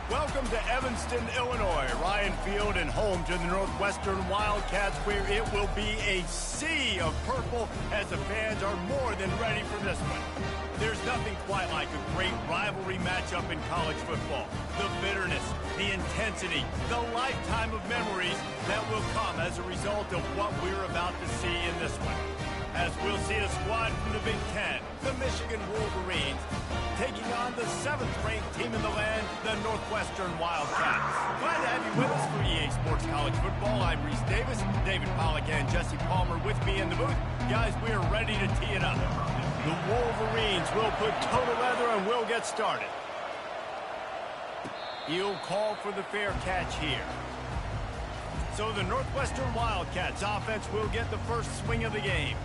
Welcome to Evanston, Illinois, Ryan Field, and home to the Northwestern Wildcats, where it will be a sea of purple as the fans are more than ready for this one. There's nothing quite like a great rivalry matchup in college football. The bitterness, the intensity, the lifetime of memories that will come as a result of what we're about to see in this one. As we'll see a squad from the Big Ten, the Michigan Wolverines, taking on the 7th-ranked team in the land, the Northwestern Wildcats. Glad to have you with us for EA Sports College Football. I'm Reese Davis, David Pollack and Jesse Palmer with me in the booth. Guys, we are ready to tee it up. The Wolverines will put toe to leather and we'll get started. He'll call for the fair catch here. So the Northwestern Wildcats offense will get the first swing of the game.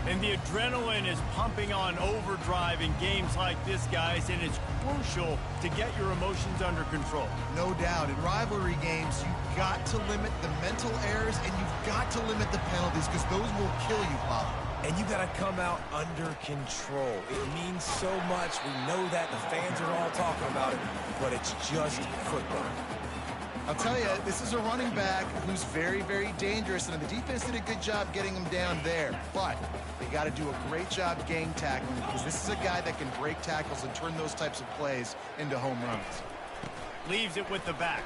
And the adrenaline is pumping on overdrive in games like this, guys, and it's crucial to get your emotions under control. No doubt. In rivalry games, you've got to limit the mental errors and you've got to limit the penalties because those will kill you, Bob. And you got to come out under control. It means so much. We know that. The fans are all talking about it, but it's just football. I'll tell you, this is a running back who's very, very dangerous, and the defense did a good job getting him down there. But they got to do a great job game tackling because this is a guy that can break tackles and turn those types of plays into home runs. Leaves it with the back.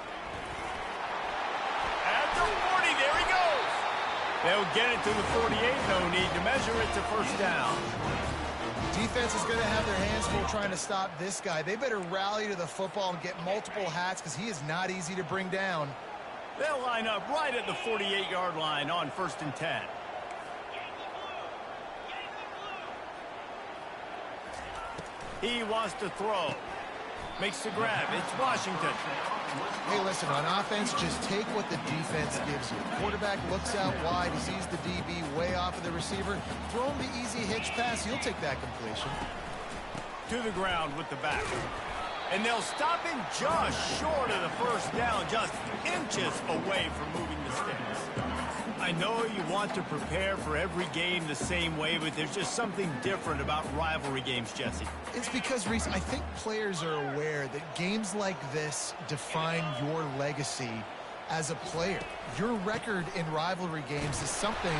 At the 40, there he goes. They'll get it to the 48, no need to measure it to first down. Defense is going to have their hands full trying to stop this guy. They better rally to the football and get multiple hats because he is not easy to bring down. They'll line up right at the 48-yard line on 1st and 10. He wants to throw. Makes the grab. It's Washington. Hey, listen, on offense, just take what the defense gives you. Quarterback looks out wide. He sees the DB way off of the receiver. Throw him the easy hitch pass. He'll take that completion. To the ground with the back. And they'll stop him just short of the first down, just inches away from moving the sticks. I know you want to prepare for every game the same way, but there's just something different about rivalry games, Jesse. It's because, Reese, I think players are aware that games like this define your legacy as a player. Your record in rivalry games is something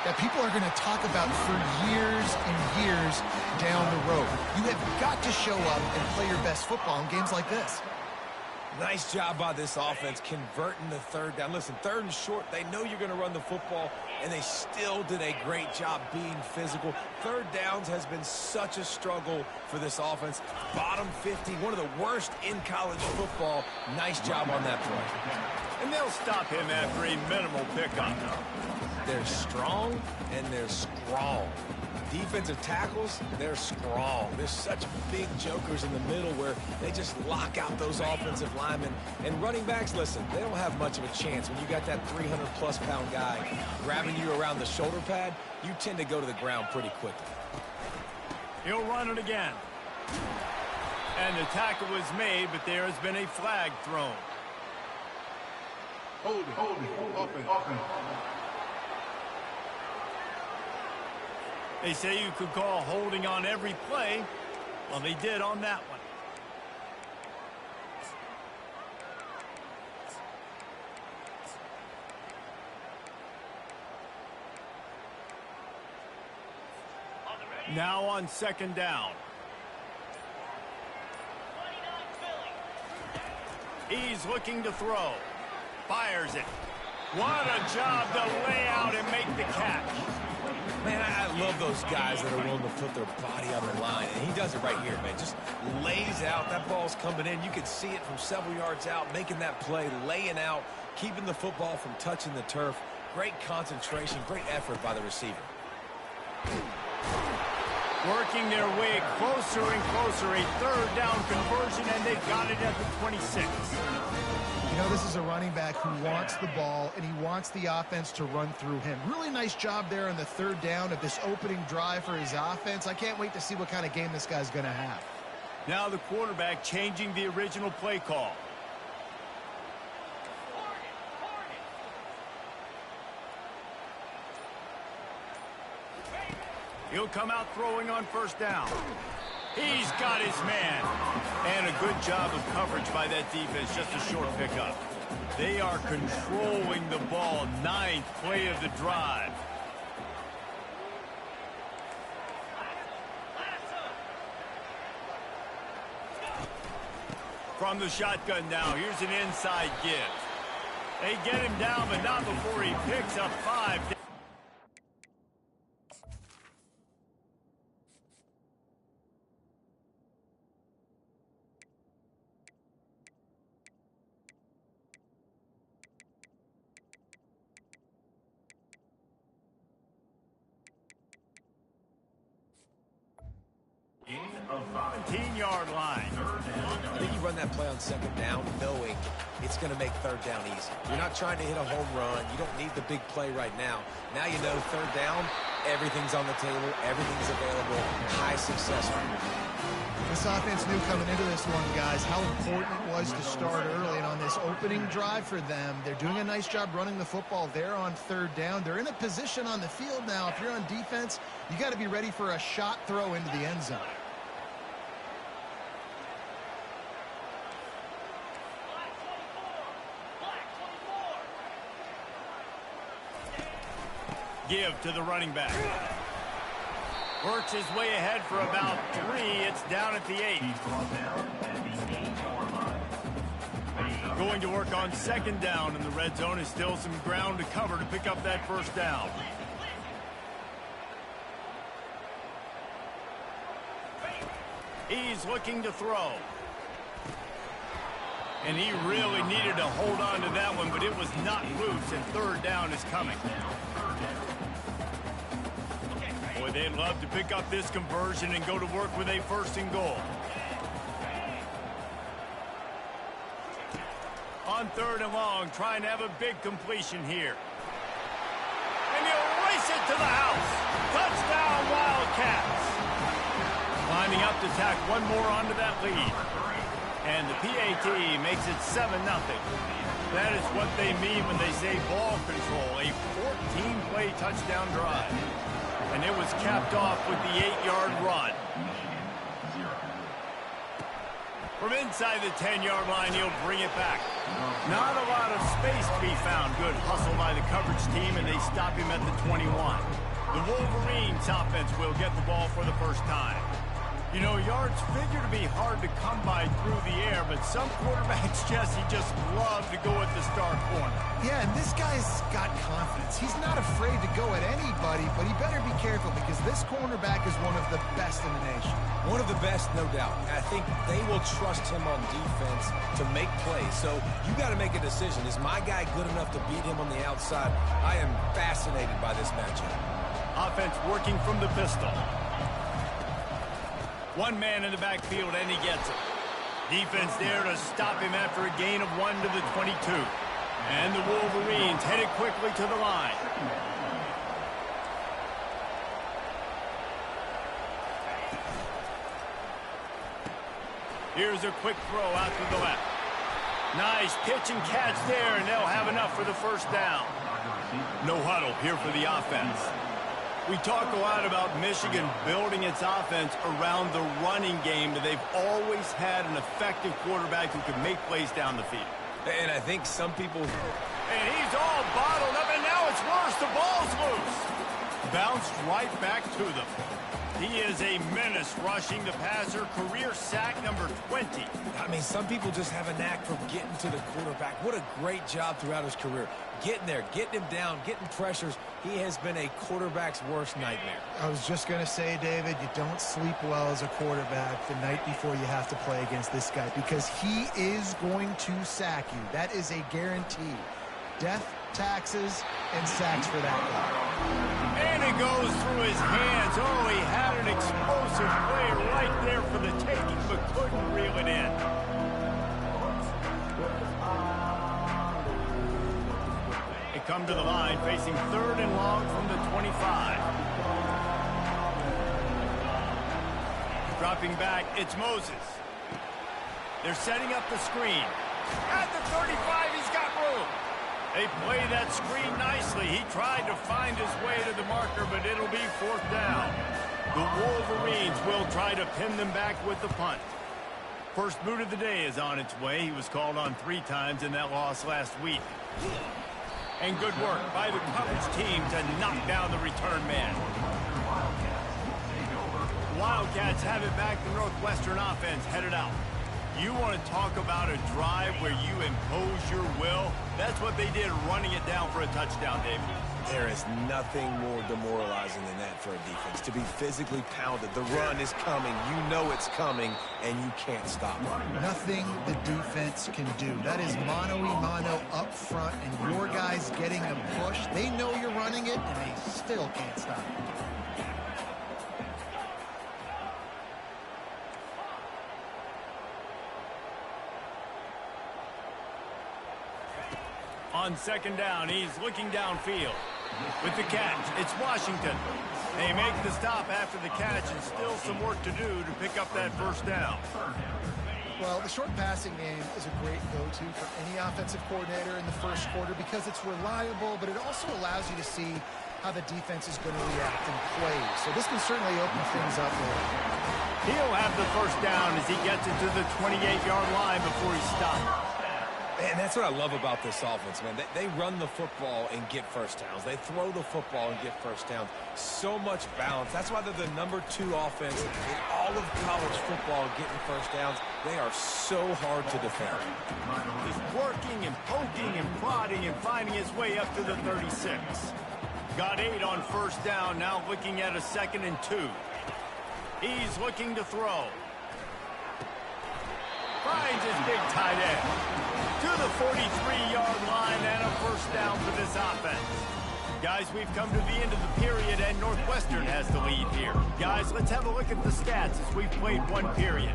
that people are going to talk about for years and years down the road. You have got to show up and play your best football in games like this. Nice job by this offense converting the 3rd down. Listen, 3rd and short, they know you're going to run the football, and they still did a great job being physical. 3rd downs has been such a struggle for this offense. Bottom 50, one of the worst in college football. Nice job on that play. And they'll stop him after a minimal pickup. They're strong, and they're strong. Defensive tackles, they're strong. There's such big jokers in the middle where they just lock out those offensive linemen. And running backs, listen, they don't have much of a chance. When you got that 300-plus pound guy grabbing you around the shoulder pad, you tend to go to the ground pretty quickly. He'll run it again. And the tackle was made, but there has been a flag thrown. Hold it, open. They say you could call holding on every play. Well, they did on that one. Now on 2nd down. He's looking to throw. Fires it. What a job to lay out and make the catch. Man, I love those guys that are willing to put their body on the line, and he does it right here, man. Just lays out. That ball's coming in. You can see it from several yards out, making that play, laying out, keeping the football from touching the turf. Great concentration, great effort by the receiver. Working their way closer and closer, a 3rd down conversion, and they've got it at the 26. You know, this is a running back who wants the ball, and he wants the offense to run through him. Really nice job there on the 3rd down of this opening drive for his offense. I can't wait to see what kind of game this guy's going to have. Now the quarterback changing the original play call. He'll come out throwing on 1st down. He's got his man. And a good job of coverage by that defense, just a short pickup. They are controlling the ball. 9th play of the drive. From the shotgun now, here's an inside give. They get him down, but not before he picks up 5. Of 5. 15-yard line. I think you run that play on 2nd down knowing it's going to make 3rd down easy. You're not trying to hit a home run. You don't need the big play right now. Now you know 3rd down, everything's on the table, everything's available, high success rate. This offense knew coming into this one, guys, how important it was to start early. And on this opening drive for them, they're doing a nice job running the football. They're on 3rd down. They're in a position on the field now. If you're on defense, you got to be ready for a shot throw into the end zone. Give to the running back. Works his way ahead for about 3. It's down at the 8. He's brought down at the 8-yard line. Going to work on 2nd down, and the red zone is still some ground to cover to pick up that 1st down. He's looking to throw. And he really needed to hold on to that one, but it was not loose, and 3rd down is coming. Boy, they'd love to pick up this conversion and go to work with a 1st and goal. On 3rd and long, trying to have a big completion here. And he'll race it to the house. Touchdown, Wildcats. Lining up to tack one more onto that lead. And the PAT makes it 7-0. That is what they mean when they say ball control. A 14-play touchdown drive. And it was capped off with the 8-yard run. From inside the 10-yard line, he'll bring it back. Not a lot of space to be found. Good hustle by the coverage team, and they stop him at the 21. The Wolverines offense will get the ball for the 1st time. You know, yards figure to be hard to come by through the air, but some quarterbacks, Jesse, just love to go at the star corner. Yeah, and this guy's got confidence. He's not afraid to go at anybody, but he better be careful because this cornerback is one of the best in the nation. One of the best, no doubt. I think they will trust him on defense to make plays. So you got to make a decision. Is my guy good enough to beat him on the outside? I am fascinated by this matchup. Offense working from the pistol. One man in the backfield, and he gets it. Defense there to stop him after a gain of 1 to the 22. And the Wolverines headed quickly to the line. Here's a quick throw out to the left. Nice pitch and catch there, and they'll have enough for the 1st down. No huddle here for the offense. We talk a lot about Michigan building its offense around the running game, but they've always had an effective quarterback who can make plays down the field. And I think some people... And he's all bottled up, and now it's worse. The ball's loose. Bounced right back to them. He is a menace rushing the passer. Career sack number 20. I mean, some people just have a knack for getting to the quarterback. What a great job throughout his career. Getting there, getting him down, getting pressures. He has been a quarterback's worst nightmare. I was just going to say, David, you don't sleep well as a quarterback the night before you have to play against this guy because he is going to sack you. That is a guarantee. Death, taxes, and sacks for that guy. And it goes through his hands. Oh, he had an explosive play right there for the taking, but couldn't reel it in. They come to the line, facing 3rd and long from the 25. Dropping back, it's Moses. They're setting up the screen. At the 35, he's got room. They play that screen nicely. He tried to find his way to the marker, but it'll be 4th down. The Wolverines will try to pin them back with the punt. First boot of the day is on its way. He was called on 3 times in that loss last week. And good work by the coverage team to knock down the return man. Wildcats have it back. The Northwestern offense headed out. You want to talk about a drive where you impose your will? That's what they did, running it down for a touchdown, David. There is nothing more demoralizing than that for a defense. To be physically pounded. The run is coming. You know it's coming, and you can't stop it. Nothing the defense can do. That is mano-a-mano up front, and your guys getting them pushed. They know you're running it, and they still can't stop it. On 2nd down, he's looking downfield. With the catch, it's Washington. They make the stop after the catch, and still some work to do to pick up that 1st down. Well, the short passing game is a great go-to for any offensive coordinator in the first quarter because it's reliable, but it also allows you to see how the defense is going to react and play. So this can certainly open things up a little. He'll have the 1st down as he gets it to the 28-yard line before he stops. And that's what I love about this offense, man. They run the football and get 1st downs. They throw the football and get 1st downs. So much balance. That's why they're the #2 offense in all of college football getting 1st downs. They are so hard to defend. He's working and poking and prodding and finding his way up to the 36. Got 8 on 1st down, now looking at a 2nd and 2. He's looking to throw. Finds his big tight end to the 43-yard line, and a 1st down for this offense. Guys, we've come to the end of the period, and Northwestern has the lead here. Guys, let's have a look at the stats as we've played 1 period.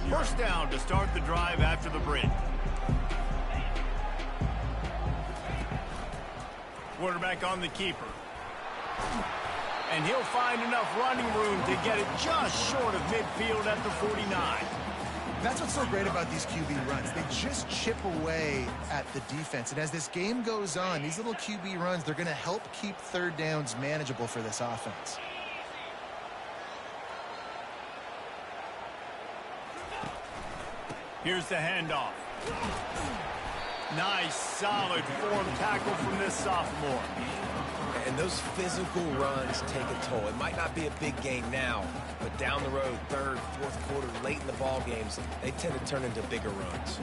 1st down to start the drive after the break. Quarterback on the keeper. And he'll find enough running room to get it just short of midfield at the 49. That's what's so great about these QB runs. They just chip away at the defense. And as this game goes on, these little QB runs, they're going to help keep 3rd downs manageable for this offense. Here's the handoff. Nice, solid form tackle from this sophomore. And those physical runs take a toll. It might not be a big game now, but down the road, 3rd, 4th quarter, late in the ball games, they tend to turn into bigger runs.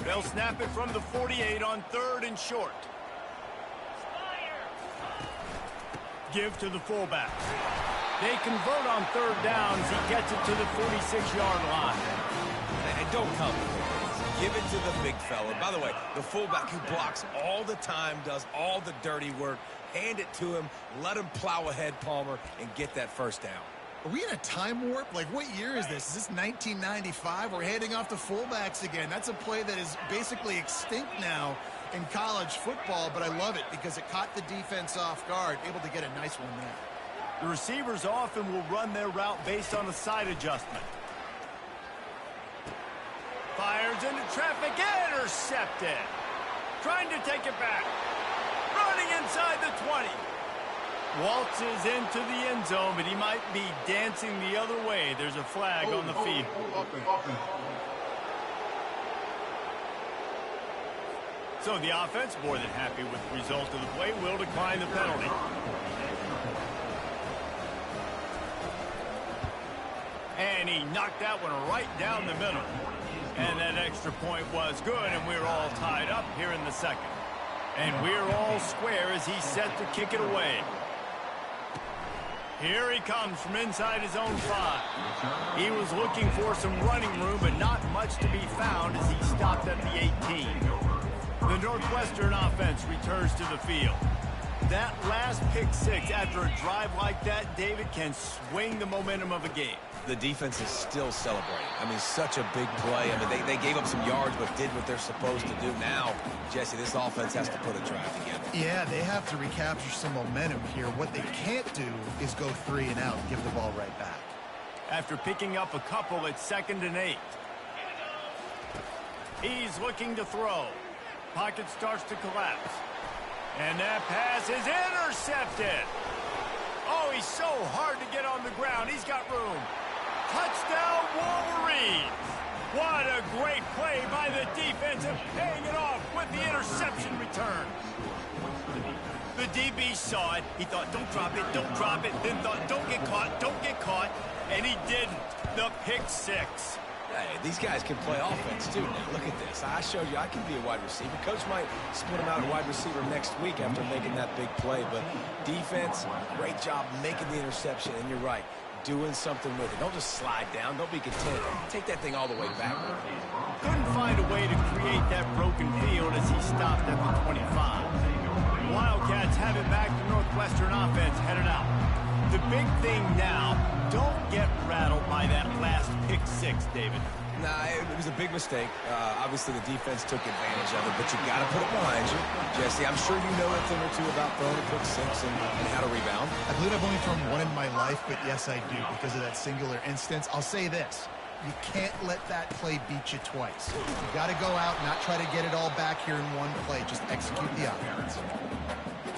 They'll snap it from the 48 on 3rd and short. Give to the fullback. They convert on 3rd down as he gets it to the 46-yard line. And don't complicate it. Give it to the big fella. By the way, the fullback who blocks all the time, does all the dirty work. Hand it to him, let him plow ahead, Palmer, and get that 1st down. Are we in a time warp? Like, what year is this? Is this 1995? We're handing off to fullbacks again. That's a play that is basically extinct now in college football, but I love it because it caught the defense off guard, able to get a nice one there. The receivers often will run their route based on a side adjustment. Fires into traffic, intercepted. Trying to take it back. Running inside the 20. Waltzes into the end zone, but he might be dancing the other way. There's a flag on the field. So the offense, more than happy with the result of the play, will decline the penalty. And he knocked that one right down the middle. And that extra point was good, and we're all tied up here in the 2nd. And we're all square as he's set to kick it away. Here he comes from inside his own 5. He was looking for some running room, but not much to be found as he stopped at the 18. The Northwestern offense returns to the field. That last pick 6 after a drive like that, David, can swing the momentum of a game. The defense is still celebrating. I mean, such a big play. I mean, they gave up some yards but did what they're supposed to do. Now, Jesse, this offense has to put a drive together. Yeah, they have to recapture some momentum here. What they can't do is go 3 and out and give the ball right back. After picking up a couple, it's 2nd and 8. He's looking to throw. Pocket starts to collapse. And that pass is intercepted. Oh, he's so hard to get on the ground. He's got room. Touchdown, Wolverines. What a great play by the defensive, paying it off with the interception return. The DB saw it. He thought, don't drop it, don't drop it. Then thought, don't get caught. And he didn't. The pick six. Hey, these guys can play offense, too. Now, look at this. I showed you I can be a wide receiver. Coach might split him out at wide receiver next week after making that big play. But defense, great job making the interception. And you're right, doing something with it. Don't just slide down. Don't be content. Take that thing all the way back. Couldn't find a way to create that broken field as he stopped at the 25. The Wildcats have it back to Northwestern offense headed out. The big thing now, don't get rattled by that last pick six, David. Nah, it was a big mistake. Obviously, the defense took advantage of it, but you got to put it behind you. Jesse, I'm sure you know a thing or two about throwing a pick six and how to rebound. I believe I've only thrown one in my life, but yes, I do because of that singular instance. I'll say this. You can't let that play beat you twice. You got to go out and not try to get it all back here in one play. Just execute the offense.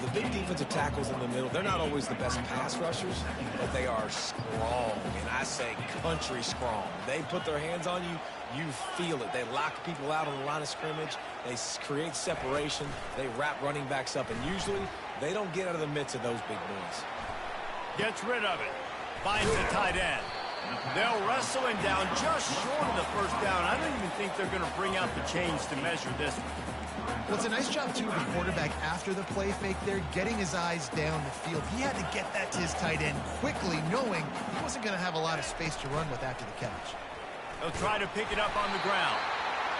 The big defensive tackles in the middle, they're not always the best pass rushers, but they are strong, and I say country strong. They put their hands on you, you feel it. They lock people out on the line of scrimmage. They create separation. They wrap running backs up, and usually they don't get out of the midst of those big boys. Gets rid of it. Finds the tight end. They'll wrestle him down just short of the first down. I don't even think they're going to bring out the chains to measure this one. Well, it's a nice job, too, of the quarterback after the play fake there, getting his eyes down the field. He had to get that to his tight end quickly, knowing he wasn't going to have a lot of space to run with after the catch. They'll try to pick it up on the ground.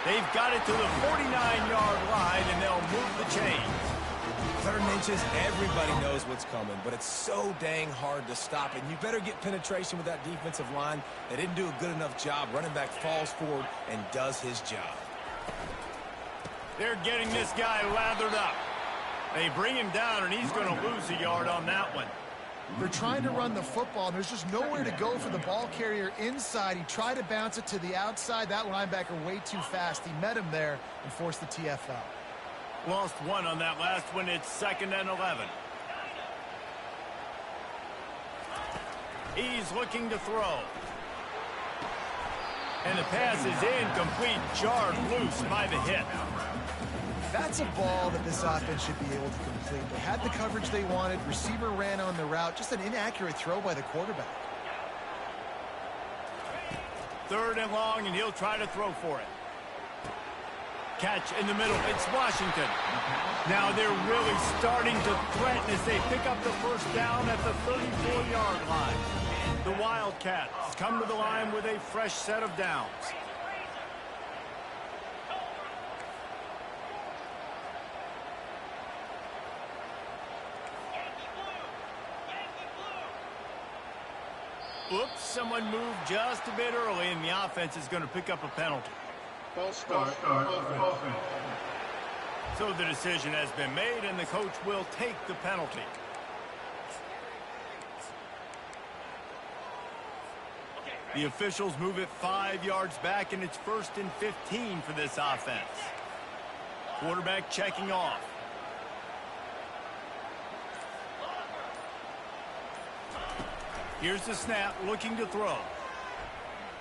They've got it to the 49-yard line, and they'll move the chains. 3rd and inches, everybody knows what's coming, but it's so dang hard to stop it. You better get penetration with that defensive line. They didn't do a good enough job. Running back falls forward and does his job. They're getting this guy lathered up. They bring him down, and he's going to lose a yard on that one. They're trying to run the football, and there's just nowhere to go for the ball carrier inside. He tried to bounce it to the outside. That linebacker way too fast. He met him there and forced the TFL. Lost one on that last one. It's 2nd and 11. He's looking to throw. And the pass is incomplete, jarred loose by the hit. That's a ball that this offense should be able to complete. They had the coverage they wanted. Receiver ran on the route. Just an inaccurate throw by the quarterback. 3rd and long, and he'll try to throw for it. Catch in the middle. It's Washington. Now they're really starting to threaten as they pick up the first down at the 34-yard line. The Wildcats come to the line with a fresh set of downs. Oops, someone moved just a bit early, and the offense is going to pick up a penalty. False start. Offense. So the decision has been made, and the coach will take the penalty. The officials move it 5 yards back, and it's 1st and 15 for this offense. Quarterback checking off. Here's the snap, looking to throw.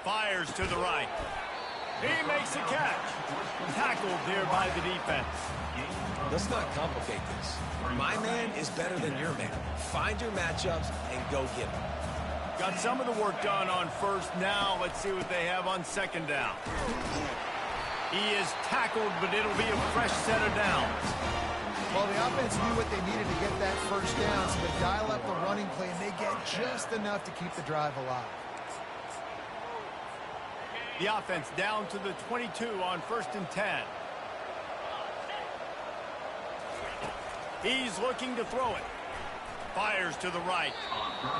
Fires to the right. He makes a catch. Tackled there by the defense. Let's not complicate this. My man is better than your man. Find your matchups and go get them. Got some of the work done on first. Now let's see what they have on 2nd down. He is tackled, but it'll be a fresh set of downs. Well, the offense knew what they needed to get that first down, so they dial up the running play, and they get just enough to keep the drive alive. The offense down to the 22 on 1st and 10. He's looking to throw it. Fires to the right.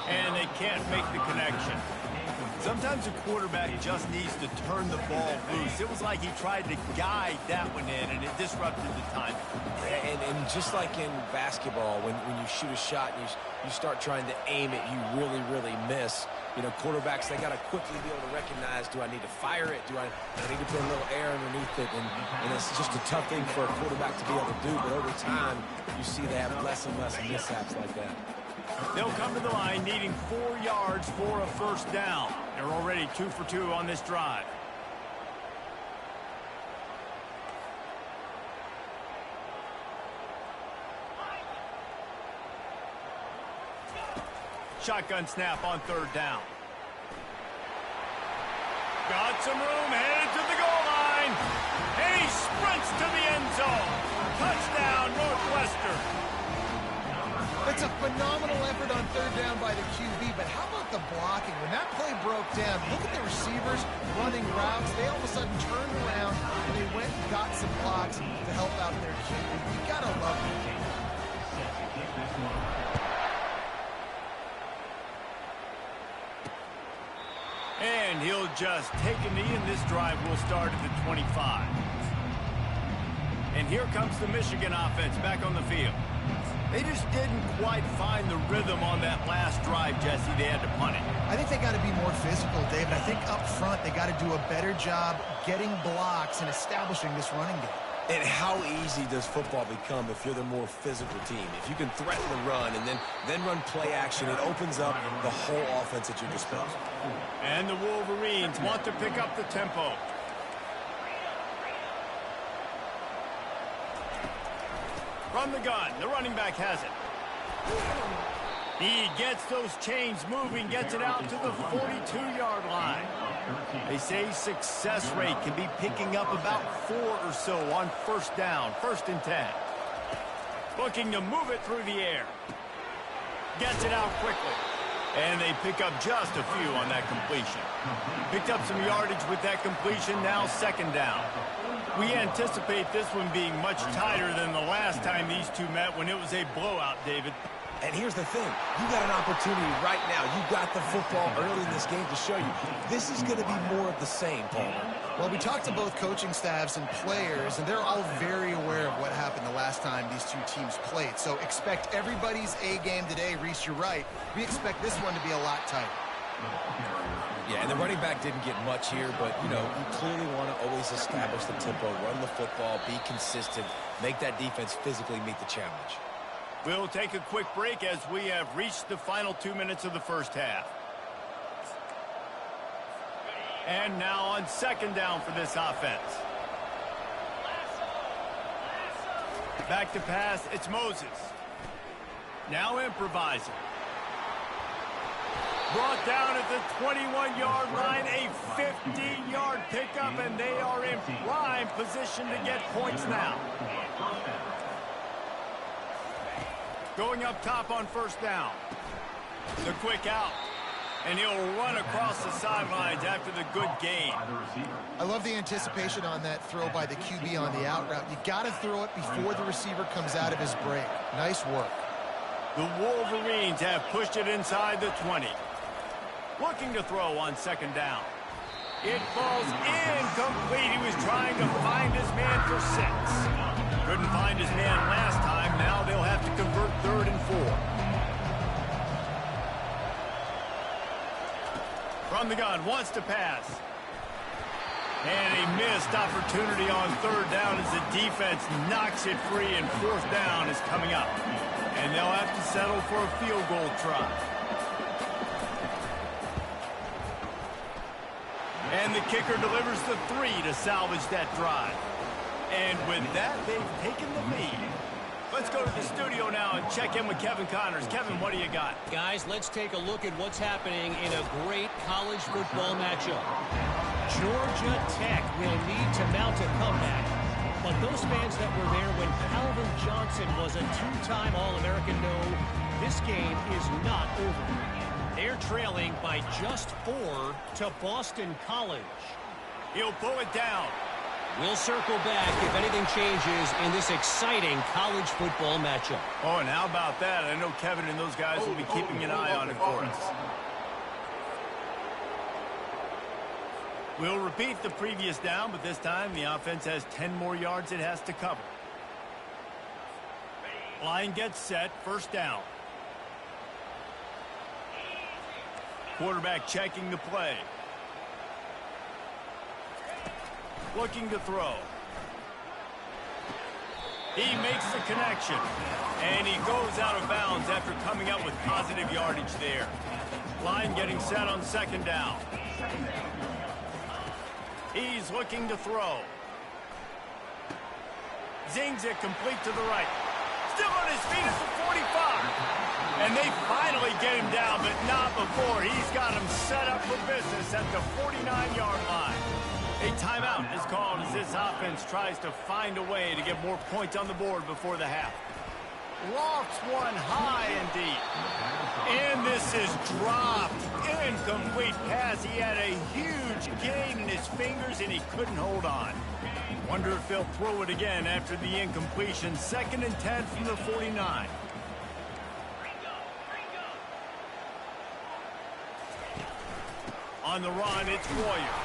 And they can't make the connection. Sometimes a quarterback just needs to turn the ball loose. It was like he tried to guide that one in, and it disrupted the timing. And just like in basketball, when you shoot a shot and you start trying to aim it, you really, really miss. You know, quarterbacks, they got to quickly be able to recognize, do I need to fire it? Do I need to put a little air underneath it? And it's just a tough thing for a quarterback to be able to do. But over time, you see they have less and less mishaps like that. They'll come to the line needing 4 yards for a first down. They're already 2 for 2 on this drive. Shotgun snap on 3rd down. Got some room, headed to the goal line. And he sprints to the end zone. Touchdown, Northwestern. It's a phenomenal effort on 3rd down by the QB, but how about the blocking? When that play broke down, look at the receivers running routes. They all of a sudden turned around, and they went and got some blocks to help out their QB. You got to love it. And he'll just take a knee, and this drive will start at the 25. And here comes the Michigan offense back on the field. They just didn't quite find the rhythm on that last drive, Jesse. They had to punt it. I think they got to be more physical, David. I think up front they got to do a better job getting blocks and establishing this running game. And how easy does football become if you're the more physical team? If you can threaten the run and then run play action, it opens up the whole offense at your disposal. And the Wolverines want to pick up the tempo. From the gun, the running back has it. He gets those chains moving, gets it out to the 42-yard line. They say success rate can be picking up about 4 or so on 1st down, 1st and 10. Looking to move it through the air. Gets it out quickly. And they pick up just a few on that completion. Picked up some yardage with that completion, now 2nd down. We anticipate this one being much tighter than the last time these two met when it was a blowout, David. And here's the thing. You got an opportunity right now. You got the football early in this game to show you. This is going to be more of the same, Palmer. Well, we talked to both coaching staffs and players, and they're all very aware of what happened the last time these two teams played. So expect everybody's A game today. Reese, you're right. We expect this one to be a lot tighter. Yeah, and the running back didn't get much here, but, you know, you clearly want to always establish the tempo, run the football, be consistent, make that defense physically meet the challenge. We'll take a quick break as we have reached the final 2 minutes of the first half. And now on 2nd down for this offense. Back to pass, it's Moses. Now improvising. Brought down at the 21-yard line, a 15-yard pickup, and they are in prime position to get points now. Going up top on 1st down. The quick out. And he'll run across the sidelines after the good gain. I love the anticipation on that throw by the QB on the out route. You got to throw it before the receiver comes out of his break. Nice work. The Wolverines have pushed it inside the 20. Looking to throw on 2nd down. It falls incomplete. He was trying to find his man for 6. Couldn't find his man last time. Now they'll have to convert 3rd and 4. From the gun, wants to pass. And a missed opportunity on 3rd down as the defense knocks it free, and 4th down is coming up. And they'll have to settle for a field goal try. And the kicker delivers the 3 to salvage that drive. And with that, they've taken the lead. Let's go to the studio now and check in with Kevin Connors. Kevin, what do you got? Guys, let's take a look at what's happening in a great college football matchup. Georgia Tech will need to mount a comeback. But those fans that were there when Calvin Johnson was a 2-time All-American know this game is not over. They're trailing by just 4 to Boston College. He'll pull it down. We'll circle back if anything changes in this exciting college football matchup. Oh, and how about that? I know Kevin and those guys will be keeping an eye on it for us. We'll repeat the previous down, but this time the offense has 10 more yards it has to cover. Line gets set, first down. Quarterback checking the play. Looking to throw. He makes the connection. And he goes out of bounds after coming up with positive yardage there. Line getting set on second down. He's looking to throw. Zings it complete to the right. Still on his feet at the 45. And they finally get him down, but not before. He's got him set up for business at the 49-yard line. A timeout is called as this offense tries to find a way to get more points on the board before the half. Lofts one high and deep. And this is dropped. Incomplete pass. He had a huge gain in his fingers and he couldn't hold on. Wonder if they'll throw it again after the incompletion. 2nd and 10 from the 49. On the run, it's Royer.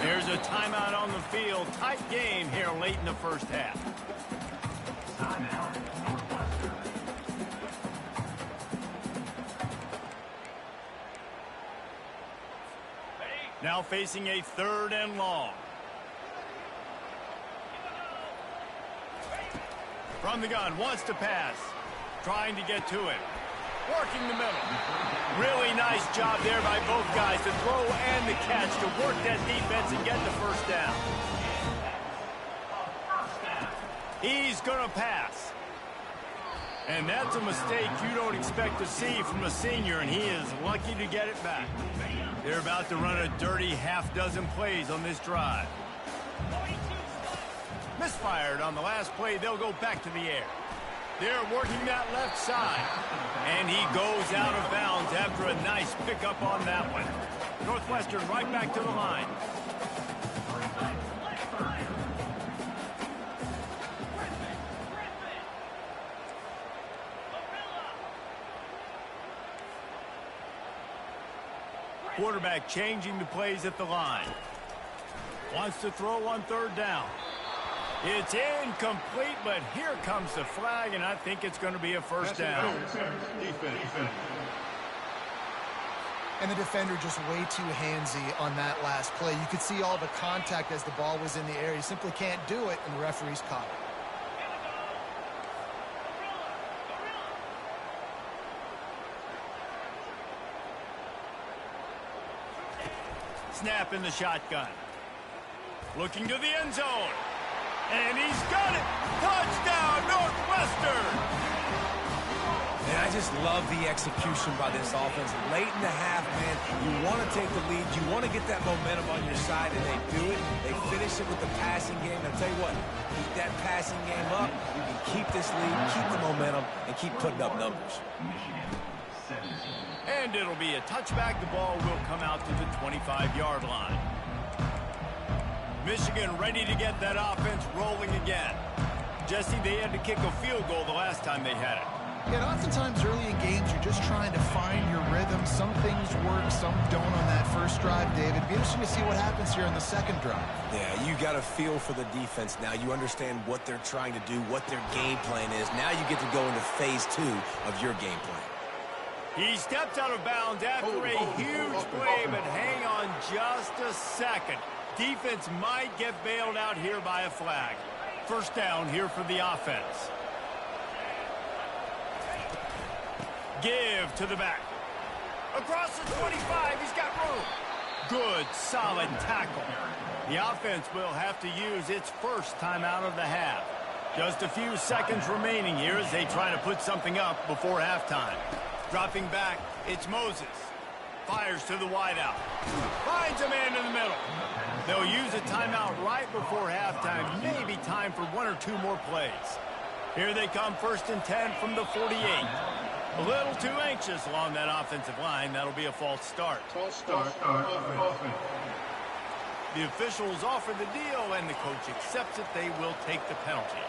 There's a timeout on the field. Tight game here late in the first half. Now facing a 3rd and long. From the gun, wants to pass. Trying to get to it. Working the middle. Really nice job there by both guys to throw and the catch to work that defense and get the first down. He's going to pass. And that's a mistake you don't expect to see from a senior, and he is lucky to get it back. They're about to run a dirty half-dozen plays on this drive. Misfired on the last play. They'll go back to the air. They're working that left side. And he goes out of bounds after a nice pickup on that one. Northwestern right back to the line. Quarterback changing the plays at the line. Wants to throw on 3rd down. It's incomplete, but here comes the flag, and I think it's going to be a first down. And the defender just way too handsy on that last play. You could see all the contact as the ball was in the air. He simply can't do it, and the referee's caught it. Snap in the shotgun. Looking to the end zone. And he's got it. Touchdown, Northwestern. And I just love the execution by this offense. Late in the half, man, you want to take the lead. You want to get that momentum on your side, and they do it. They finish it with the passing game. I'll tell you what, keep that passing game up. You can keep this lead, keep the momentum, and keep putting up numbers. And it'll be a touchback. The ball will come out to the 25-yard line. Michigan ready to get that offense rolling again. Jesse, they had to kick a field goal the last time they had it. Yeah, and oftentimes early in games, you're just trying to find your rhythm. Some things work, some don't on that first drive, David. It'd be interesting to see what happens here in the second drive. Yeah, you got a feel for the defense now. You understand what they're trying to do, what their game plan is. Now you get to go into phase 2 of your game plan. He stepped out of bounds after a huge play, but hang on just a second. Defense might get bailed out here by a flag. First down here for the offense. Give to the back. Across the 25, he's got room. Good, solid tackle. The offense will have to use its first timeout of the half. Just a few seconds remaining here as they try to put something up before halftime. Dropping back, it's Moses. Fires to the wideout. Finds a man in the middle. They'll use a timeout right before halftime. Maybe time for 1 or 2 more plays. Here they come, 1st and 10 from the 48. A little too anxious along that offensive line. That'll be a false start. False start. Offense. The officials offer the deal, and the coach accepts it. They will take the penalty.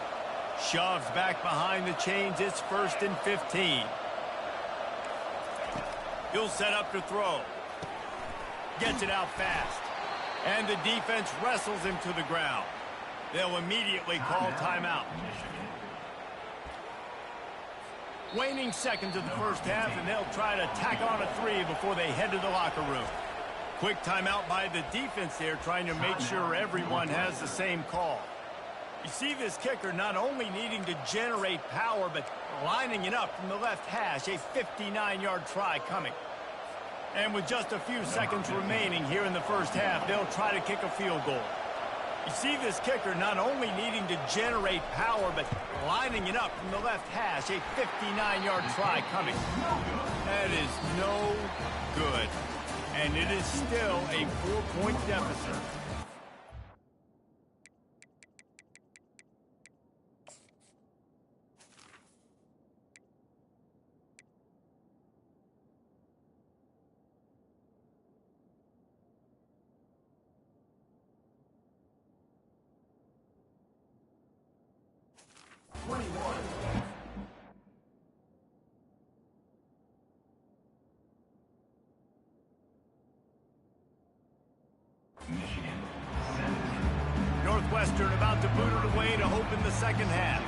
Shoves back behind the chains. It's 1st and 15. He'll set up to throw. Gets it out fast. And the defense wrestles him to the ground. They'll immediately call timeout. Waning seconds of the first half, and they'll try to tack on a 3 before they head to the locker room. Quick timeout by the defense there, trying to make sure everyone has the same call. You see this kicker not only needing to generate power, but lining it up from the left hash, a 59-yard try coming. And with just a few seconds remaining here in the first half, they'll try to kick a field goal. You see this kicker not only needing to generate power, but lining it up from the left hash, a 59-yard try coming. That is no good. And it is still a 4-point deficit. Northwestern about to boot it away to open the second half.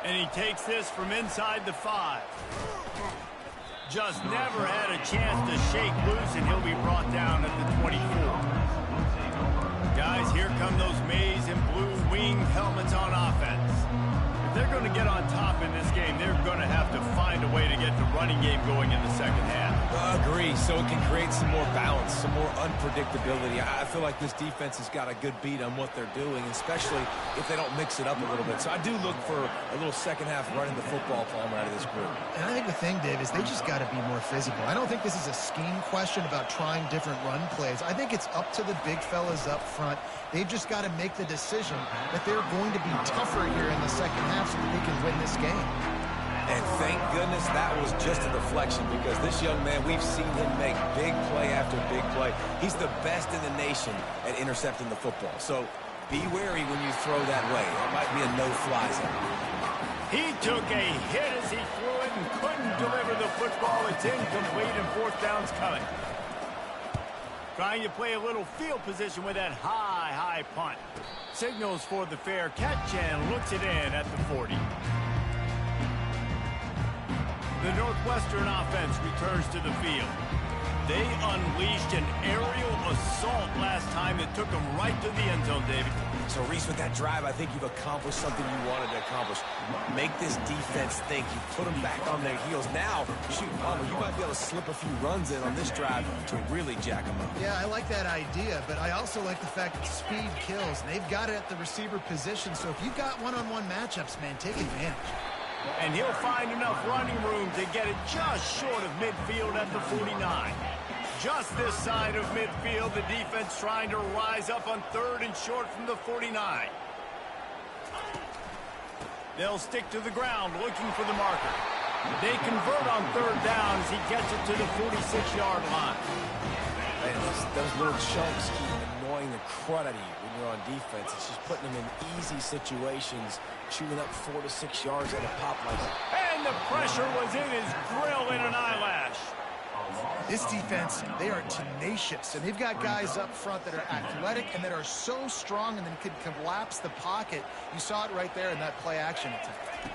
And he takes this from inside the 5. Just never had a chance to shake loose, and he'll be brought down at the 24. Guys, here come those maize and blue winged helmets on offense. If they're going to get on top in this game, they're going to have to find a way to get the running game going in the second half. Agree, so it can create some more balance, some more unpredictability. I feel like this defense has got a good beat on what they're doing, especially if they don't mix it up a little bit. So I do look for a little second half running the football Palmer out of this group. And I think the thing, Dave, is they just got to be more physical. I don't think this is a scheme question about trying different run plays. I think it's up to the big fellas up front. They've just got to make the decision that they're going to be tougher here in the second half so that they can win this game. And thank goodness that was just a deflection, because this young man, we've seen him make big play after big play. He's the best in the nation at intercepting the football. So be wary when you throw that way. It might be a no-fly zone. He took a hit as he threw it and couldn't deliver the football. It's incomplete, and 4th down's coming. Trying to play a little field position with that high punt. Signals for the fair catch and looks it in at the 40. The Northwestern offense returns to the field. They unleashed an aerial assault last time that took them right to the end zone, David. So, Reese, with that drive, I think you've accomplished something you wanted to accomplish. Make this defense think. You put them back on their heels. Now, shoot, Palmer, you might be able to slip a few runs in on this drive to really jack them up. Yeah, I like that idea, but I also like the fact that speed kills. And they've got it at the receiver position, so if you've got one-on-one matchups, man, take advantage. And he'll find enough running room to get it just short of midfield at the 49. Just this side of midfield, the defense trying to rise up on 3rd and short from the 49. They'll stick to the ground looking for the marker. They convert on 3rd down as he gets it to the 46-yard line. Man, those little chunks keep annoying the crud out of you when you're on defense. It's just putting them in easy situations, shooting up 4 to 6 yards at a pop like that. And the pressure was in his grill in an eyelash. This defense, they are tenacious, and they've got guys up front that are athletic and that are so strong and then can collapse the pocket. You saw it right there in that play-action attempt.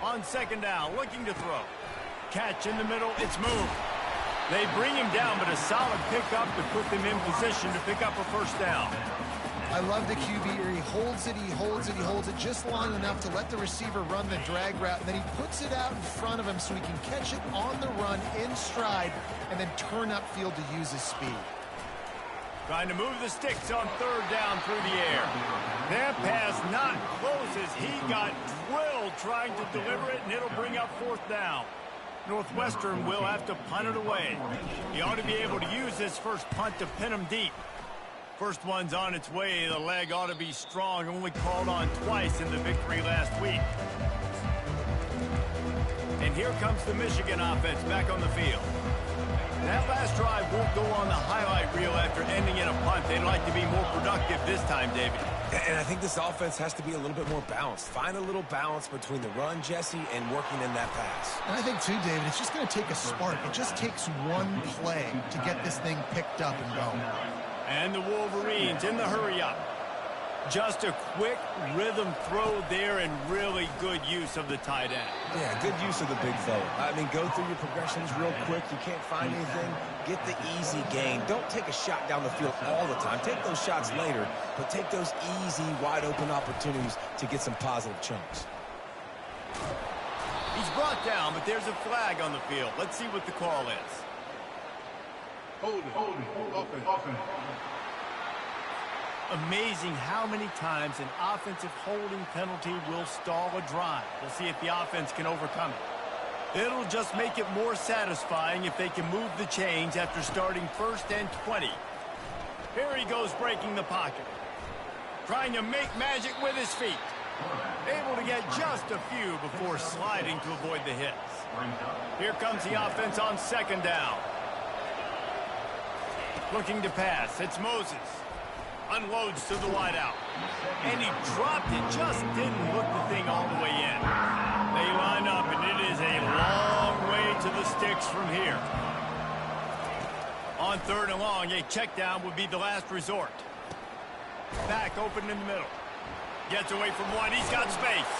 On 2nd down, looking to throw. Catch in the middle, it's moved. They bring him down, but a solid pickup to put them in position to pick up a 1st down. I love the QB here. He holds it, he holds it, he holds it just long enough to let the receiver run the drag route, and then he puts it out in front of him so he can catch it on the run in stride and then turn upfield to use his speed. Trying to move the sticks on 3rd down through the air. That pass not close as he got drilled trying to deliver it, and it'll bring up 4th down. Northwestern will have to punt it away. He ought to be able to use this first punt to pin him deep. First one's on its way. The leg ought to be strong. Only called on twice in the victory last week. And here comes the Michigan offense back on the field. That last drive won't go on the highlight reel after ending in a punt. They'd like to be more productive this time, David. And I think this offense has to be a little bit more balanced. Find a little balance between the run, Jesse, and working in that pass. And I think, too, David, it's just going to take a spark. It just takes one play to get this thing picked up and going. And the Wolverines in the hurry-up. Just a quick rhythm throw there and really good use of the tight end. Yeah, good use of the big fella. I mean, go through your progressions real quick. You can't find anything. Get the easy gain. Don't take a shot down the field all the time. Take those shots later, but take those easy, wide-open opportunities to get some positive chunks. He's brought down, but there's a flag on the field. Let's see what the call is. Holding, offense. Amazing how many times an offensive holding penalty will stall a drive. We'll see if the offense can overcome it. It'll just make it more satisfying if they can move the chains after starting 1st and 20. Here he goes breaking the pocket. Trying to make magic with his feet. Able to get just a few before sliding to avoid the hits. Here comes the offense on 2nd down. Looking to pass. It's Moses. Unloads to the wideout. And he dropped it. Just didn't hook the thing all the way in. They line up, and it is a long way to the sticks from here. On 3rd and long, a check down would be the last resort. Back open in the middle. Gets away from one. He's got space.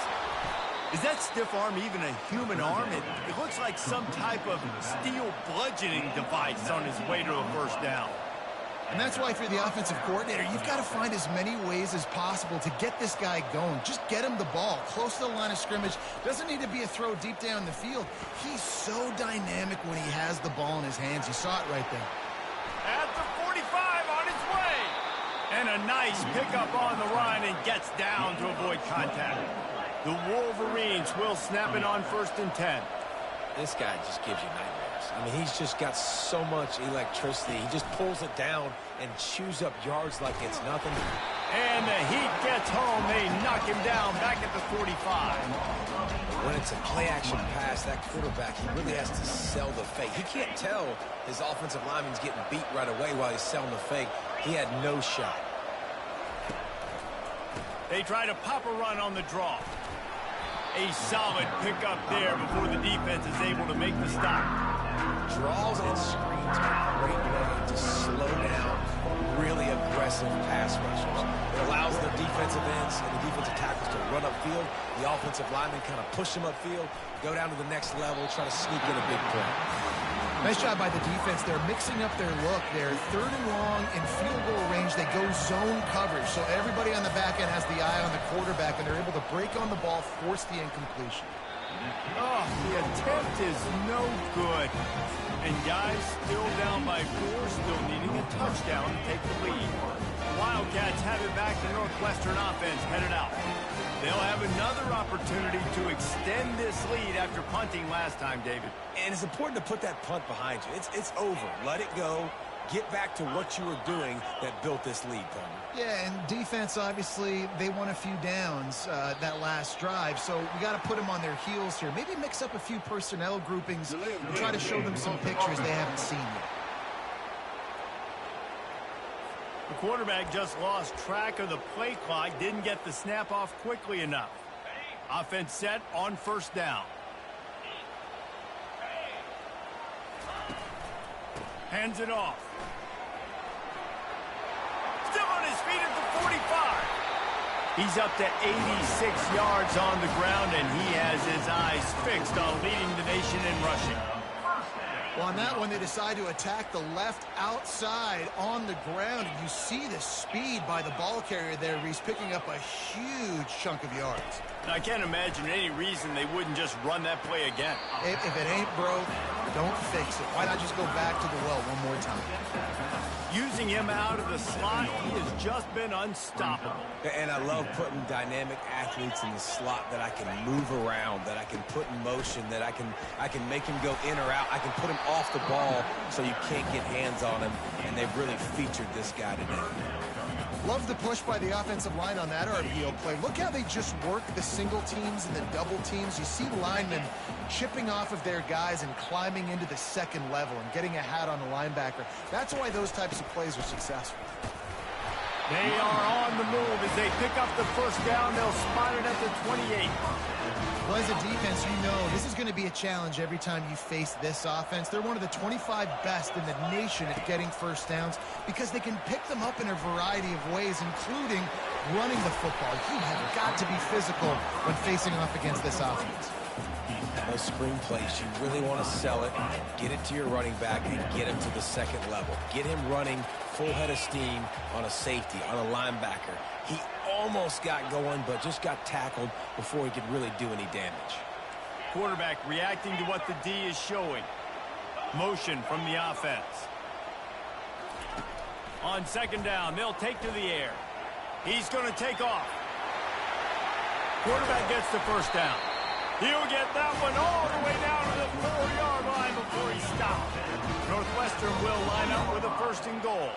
Is that stiff arm even a human arm? It looks like some type of steel bludgeoning device on his way to a 1st down. And that's why if you're the offensive coordinator, you've got to find as many ways as possible to get this guy going. Just get him the ball close to the line of scrimmage. Doesn't need to be a throw deep down the field. He's so dynamic when he has the ball in his hands. You saw it right there. At the 45 on its way. And a nice pickup on the run and gets down to avoid contact. The Wolverines will snap it on 1st and 10. This guy just gives you nightmares. I mean, he's just got so much electricity. He just pulls it down and chews up yards like it's nothing. And the heat gets home. They knock him down back at the 45. When it's a play-action pass, that quarterback, he really has to sell the fake. He can't tell his offensive lineman's getting beat right away while he's selling the fake. He had no shot. They try to pop a run on the draw. A solid pickup there before the defense is able to make the stop. Draws and screens are a great way to slow down really aggressive pass rushers. It allows the defensive ends and the defensive tackles to run upfield. The offensive linemen kind of push them upfield, go down to the next level, try to sneak in a big play. Nice job by the defense. They're mixing up their look. They're 3rd and long in field goal range. They go zone coverage. So everybody on the back end has the eye on the quarterback, and they're able to break on the ball, force the incompletion. Oh, the attempt is no good. And guys still down by 4, still needing a touchdown to take the lead. Wildcats have it back to Northwestern offense headed out. They'll have another opportunity to extend this lead after punting last time, David. And it's important to put that punt behind you. It's over. Let it go. Get back to what you were doing that built this lead, Tony. Yeah, and defense, obviously, they won a few downs that last drive, so we got to put them on their heels here. Maybe mix up a few personnel groupings and try to show them some pictures they haven't seen yet. The quarterback just lost track of the play clock, didn't get the snap off quickly enough. Offense set on 1st down. Hands it off. Still on his feet at the 45. He's up to 86 yards on the ground, and he has his eyes fixed on leading the nation in rushing. Well, on that one, they decide to attack the left outside on the ground. And you see the speed by the ball carrier there. He's picking up a huge chunk of yards. I can't imagine any reason they wouldn't just run that play again. If it ain't broke, don't fix it. Why not just go back to the well one more time? Using him out of the slot, he has just been unstoppable. And I love putting dynamic athletes in the slot that I can move around, that I can put in motion, that I can make him go in or out. I can put him off the ball so you can't get hands on him, and they've really featured this guy today. Love the push by the offensive line on that RPO play. Look how they just work the single teams and the double teams. You see linemen chipping off of their guys and climbing into the second level and getting a hat on the linebacker. That's why those types of plays are successful. They are on the move as they pick up the first down. They'll spot it at the 28. Well, as a defense, you know this is going to be a challenge every time you face this offense. They're one of the 25 best in the nation at getting first downs because they can pick them up in a variety of ways, including running the football. You have got to be physical when facing off against this offense. Those screen plays, you really want to sell it, get it to your running back, and get him to the second level. Get him running full head of steam on a safety, on a linebacker. He almost got going, but just got tackled before he could really do any damage. Quarterback reacting to what the D is showing. Motion from the offense. On second down, they'll take to the air. He's going to take off. Quarterback gets the first down. He'll get that one all the way down to the 4-yard line before he stopped. Northwestern will line up with a first and goal.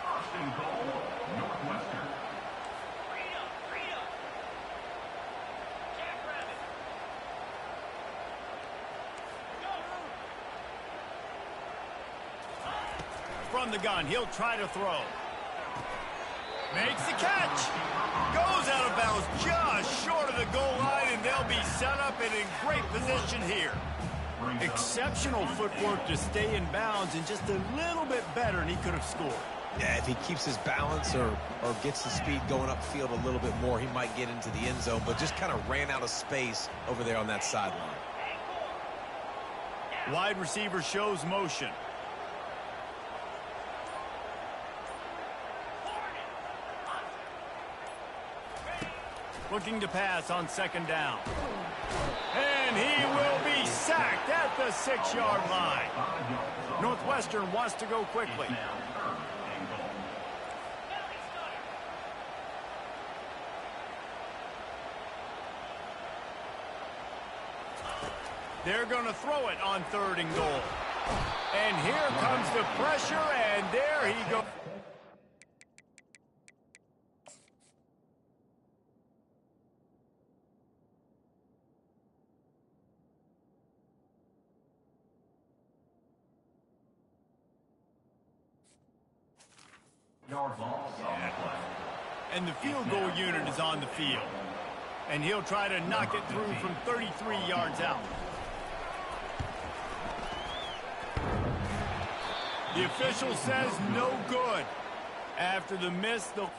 Northwestern. From the gun, he'll try to throw. Makes the catch. Goes out of bounds just short of the goal line, and they'll be set up and in great position here. Exceptional footwork to stay in bounds, and just a little bit better, and he could have scored. Yeah, if he keeps his balance or gets the speed going upfield a little bit more, he might get into the end zone, but just kind of ran out of space over there on that sideline. Wide receiver shows motion. Looking to pass on second down. And he will be sacked at the 6-yard line. Northwestern wants to go quickly. They're going to throw it on third and goal. And here comes the pressure, and there he goes. And the field goal unit is on the field. And he'll try to knock it through from 33 yards out. The official says no good. After the miss, they'll...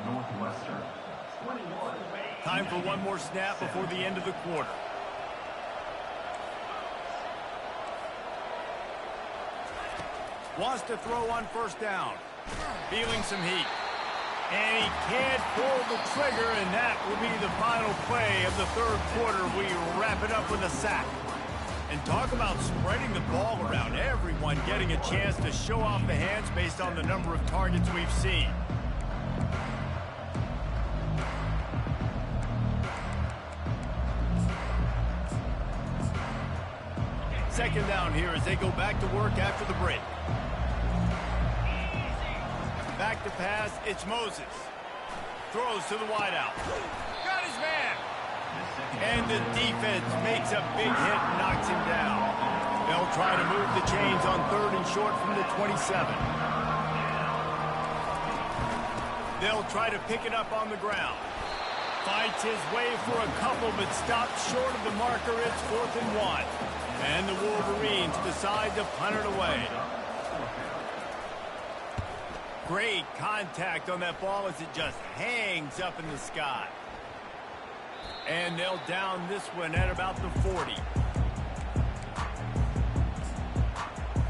Northwestern. Time for one more snap before the end of the quarter. Wants to throw on first down. Feeling some heat. And he can't pull the trigger, and that will be the final play of the third quarter. We wrap it up with a sack. And talk about spreading the ball around. Everyone getting a chance to show off the hands based on the number of targets we've seen. Second down here as they go back to work after the break. Back to pass, it's Moses. Throws to the wideout. Got his man. And the defense makes a big hit and knocks him down. They'll try to move the chains on third and short from the 27. They'll try to pick it up on the ground. Fights his way for a couple, but stops short of the marker. It's 4th and 1. And the Wolverines decide to punt it away. Great contact on that ball as it just hangs up in the sky. And they'll down this one at about the 40.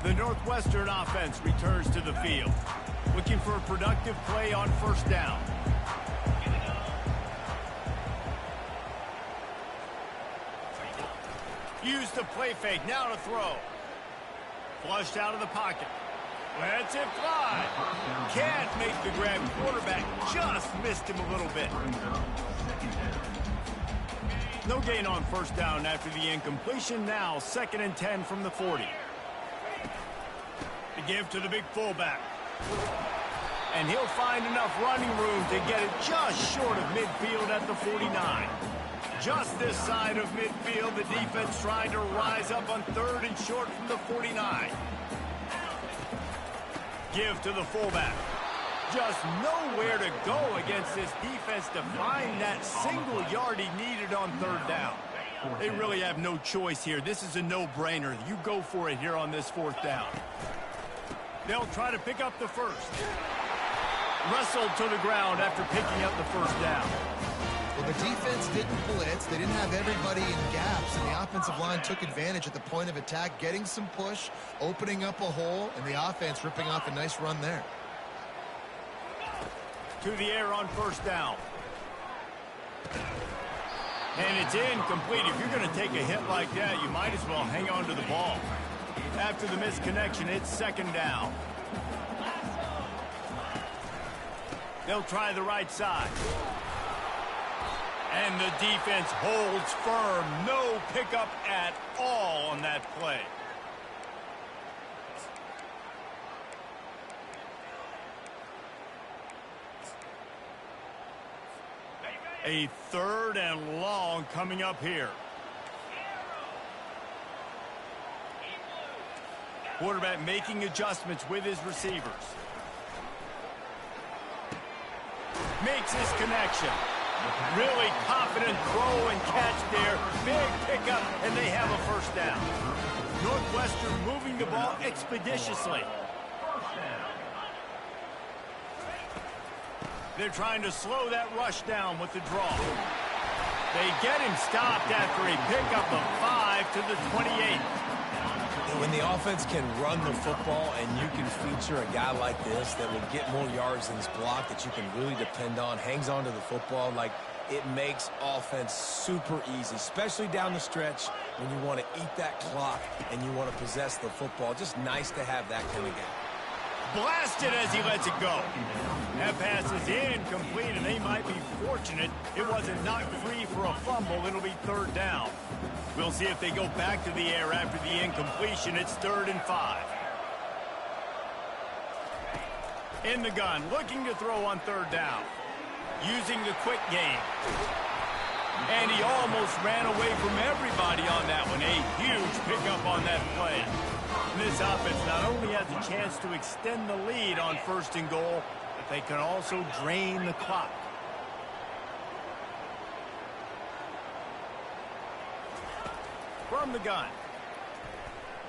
The Northwestern offense returns to the field. Looking for a productive play on first down. Use the play fake. Now to throw. Flushed out of the pocket. Lets it fly. Can't make the grab. Quarterback just missed him a little bit. No gain on first down after the incompletion. Now 2nd and 10 from the 40. The give to the big fullback. And he'll find enough running room to get it just short of midfield at the 49. Just this side of midfield, the defense trying to rise up on 3rd and short from the 49. Give to the fullback. Just nowhere to go against this defense to find that single yard he needed on 3rd down. They really have no choice here. This is a no-brainer. You go for it here on this 4th down. They'll try to pick up the first. Wrestled to the ground after picking up the first down. Well, the defense didn't blitz. They didn't have everybody in gaps, and the offensive line took advantage at the point of attack, getting some push, opening up a hole, and the offense ripping off a nice run there. To the air on first down. And it's incomplete. If you're going to take a hit like that, you might as well hang on to the ball. After the misconnection, it's 2nd down. They'll try the right side. And the defense holds firm. No pickup at all on that play. A 3rd and long coming up here. Quarterback making adjustments with his receivers. Makes his connection. Really confident throw and catch there. Big pickup, and they have a first down. Northwestern moving the ball expeditiously. They're trying to slow that rush down with the draw. They get him stopped after a pickup of 5 to the 28. When the offense can run the football and you can feature a guy like this that will get more yards than his block that you can really depend on, hangs on to the football, like it makes offense super easy, especially down the stretch when you want to eat that clock and you want to possess the football. Just nice to have that kind of game. Blasted as he lets it go. That pass is incomplete, and they might be fortunate it wasn't knocked free for a fumble. It'll be 3rd down. We'll see if they go back to the air after the incompletion. It's 3rd and 5. In the gun, looking to throw on 3rd down. Using the quick game. And he almost ran away from everybody on that one. A huge pickup on that play. This offense not only has a chance to extend the lead on 1st and goal, but they can also drain the clock. From the gun.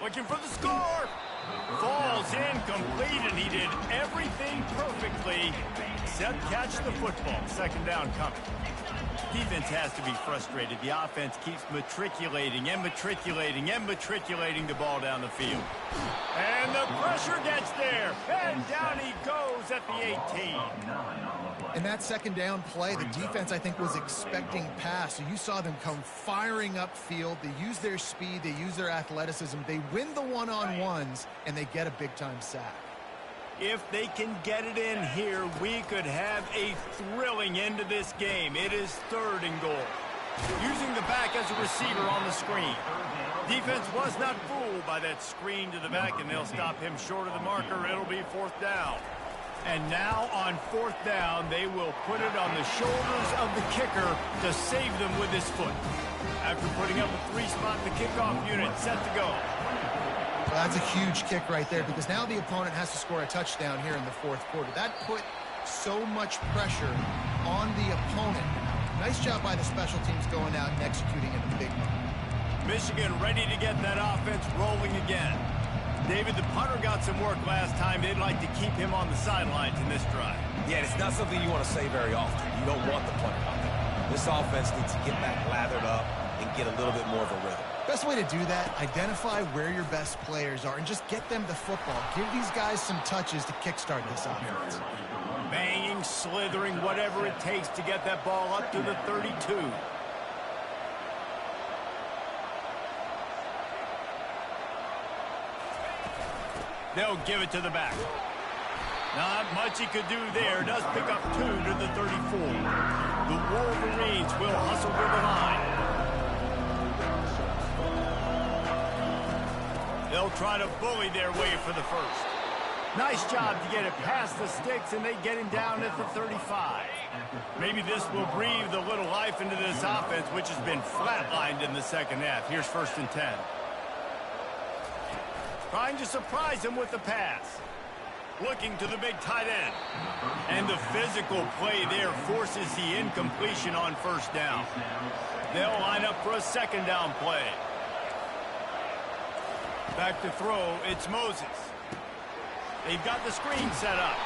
Looking for the score. Falls incomplete, and he did everything perfectly except catch the football. 2nd down coming. Defense has to be frustrated. The offense keeps matriculating and matriculating and matriculating the ball down the field. And the pressure gets there. And down he goes at the 18. In that 2nd down play, the defense, I think, was expecting pass. So you saw them come firing upfield. They use their speed. They use their athleticism. They win the one-on-ones, and they get a big-time sack. If they can get it in here, we could have a thrilling end to this game. It is 3rd and goal. Using the back as a receiver on the screen. Defense was not fooled by that screen to the back, and they'll stop him short of the marker. It'll be 4th down. And now on 4th down, they will put it on the shoulders of the kicker to save them with his foot. After putting up a 3-spot, the kickoff unit set to go. Well, that's a huge kick right there, because now the opponent has to score a touchdown here in the 4th quarter. That put so much pressure on the opponent. Nice job by the special teams going out and executing in a big moment. Michigan ready to get that offense rolling again. David, the punter got some work last time. They'd like to keep him on the sidelines in this drive. Yeah, it's not something you want to say very often. You don't want the punter out there. This offense needs to get back lathered up and get a little bit more of a rhythm. Best way to do that, identify where your best players are and just get them the football. Give these guys some touches to kickstart this offense. Banging, slithering, whatever it takes to get that ball up to the 32. They'll give it to the back. Not much he could do there. Does pick up 2 to the 34. The Wolverines will hustle to the line. They'll try to bully their way for the first. Nice job to get it past the sticks, and they get him down at the 35. Maybe this will breathe a little life into this offense, which has been flatlined in the second half. Here's 1st and 10. Trying to surprise him with the pass. Looking to the big tight end. And the physical play there forces the incompletion on 1st down. They'll line up for a 2nd down play. Back to throw, it's Moses. They've got the screen set up.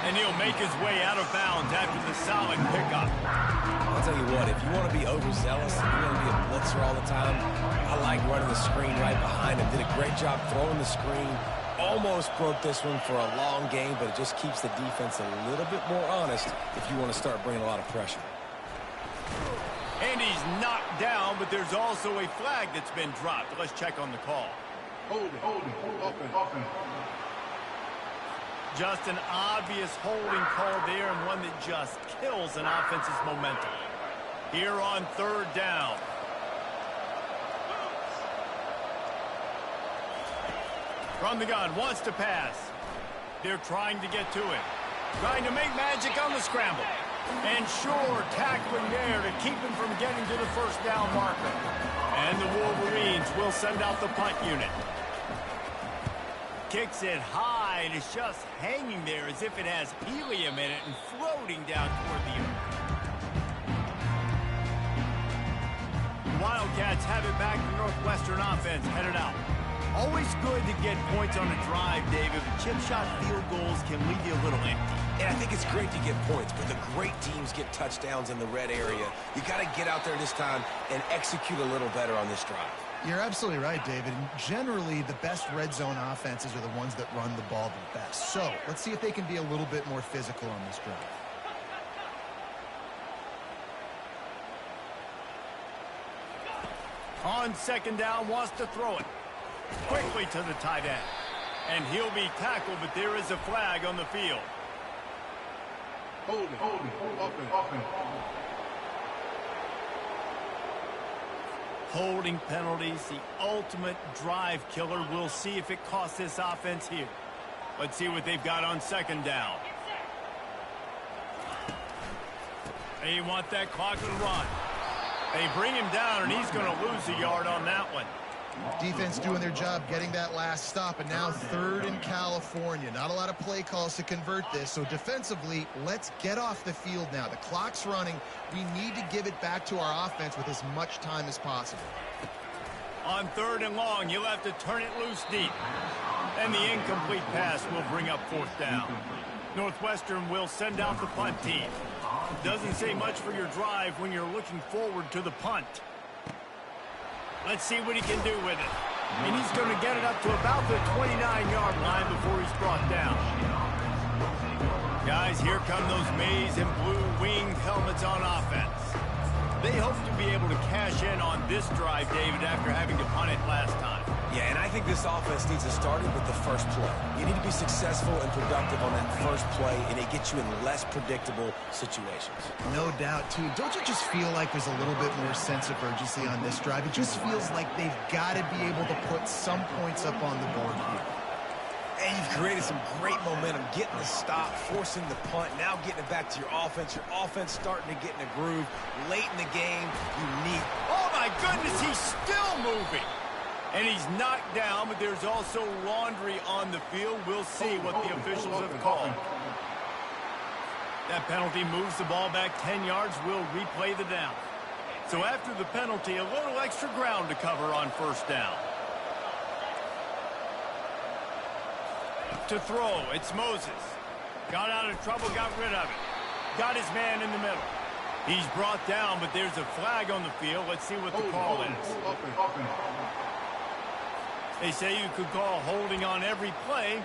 And he'll make his way out of bounds after the solid pickup. I'll tell you what, if you want to be overzealous, if you want to be a blitzer all the time, I like running the screen right behind him. Did a great job throwing the screen. Almost broke this one for a long game, but it just keeps the defense a little bit more honest if you want to start bringing a lot of pressure. And he's knocked down, but there's also a flag that's been dropped. Let's check on the call. Holding. Just an obvious holding call there, and one that just kills an offense's momentum. Here on 3rd down. From the gun, wants to pass. They're trying to get to it. Trying to make magic on the scramble. And sure, tackling there to keep him from getting to the 1st down marker. And the Wolverines will send out the punt unit. Kicks it high, and it's just hanging there as if it has helium in it and floating down toward the earth. The Wildcats have it back. The Northwestern offense headed out. Always good to get points on a drive, David, but chip shot field goals can leave you a little empty. And I think it's great to get points, but the great teams get touchdowns in the red area. You got to get out there this time and execute a little better on this drive. You're absolutely right, David. And generally, the best red zone offenses are the ones that run the ball the best. So let's see if they can be a little bit more physical on this drive. On 2nd down, wants to throw it. Quickly to the tight end. And he'll be tackled, but there is a flag on the field. Holding. Holding penalties, the ultimate drive killer. We'll see if it costs this offense here. Let's see what they've got on 2nd down. They want that clock to run. They bring him down, and he's going to lose a yard on that one. Defense doing their job getting that last stop, and now 3rd in California. Not a lot of play calls to convert this, so defensively, let's get off the field now. The clock's running. We need to give it back to our offense with as much time as possible. On 3rd and long, you'll have to turn it loose deep. And the incomplete pass will bring up 4th down. Northwestern will send out the punt team. Doesn't say much for your drive when you're looking forward to the punt. Let's see what he can do with it. And he's going to get it up to about the 29-yard line before he's brought down. Guys, here come those maize and blue winged helmets on offense. They hope to be able to cash in on this drive, David, after having to punt it last time. Yeah, and I think this offense needs to start it with the first play. You need to be successful and productive on that first play, and it gets you in less predictable situations. No doubt, too. Don't you just feel like there's a little bit more sense of urgency on this drive? It just feels like they've got to be able to put some points up on the board here. And you've created some great momentum, getting the stop, forcing the punt, now getting it back to your offense. Your offense starting to get in a groove. Late in the game, you need... Oh, my goodness, he's still moving. And he's knocked down, but there's also laundry on the field. We'll see what the officials have called. That penalty moves the ball back 10 yards. We'll replay the down. So after the penalty, a little extra ground to cover on 1st down. To throw, it's Moses. Got out of trouble, got rid of it. Got his man in the middle. He's brought down, but there's a flag on the field. Let's see what the call is. They say you could call holding on every play.